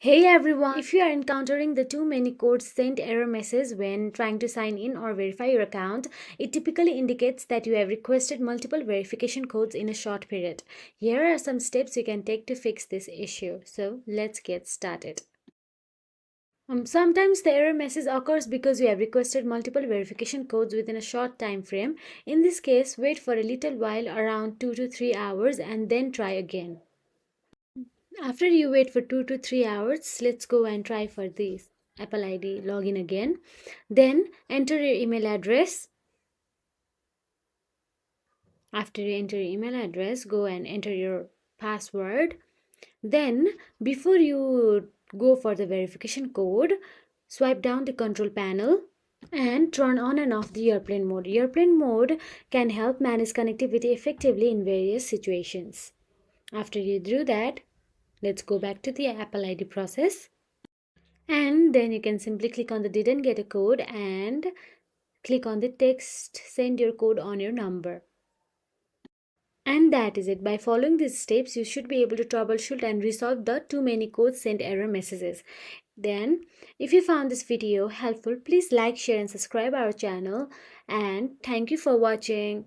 Hey everyone! If you are encountering the too many codes sent error message when trying to sign in or verify your account, it typically indicates that you have requested multiple verification codes in a short period. Here are some steps you can take to fix this issue. So let's get started. Sometimes the error message occurs because you have requested multiple verification codes within a short time frame. In this case, wait for a little while, around 2 to 3 hours, and then try again. After you wait for 2 to 3 hours, let's go and try for this Apple ID login again. Then enter your email address. After you enter your email address, go and enter your password. Then before you go for the verification code, swipe down the control panel and turn on and off the airplane mode. Airplane mode can help manage connectivity effectively in various situations. After you do that, let's go back to the Apple ID process. And then you can simply click on the didn't get a code and click on the text send your code on your number. And that is it. By following these steps, you should be able to troubleshoot and resolve the too many codes sent error messages. Then, if you found this video helpful, please like, share and subscribe our channel. And thank you for watching.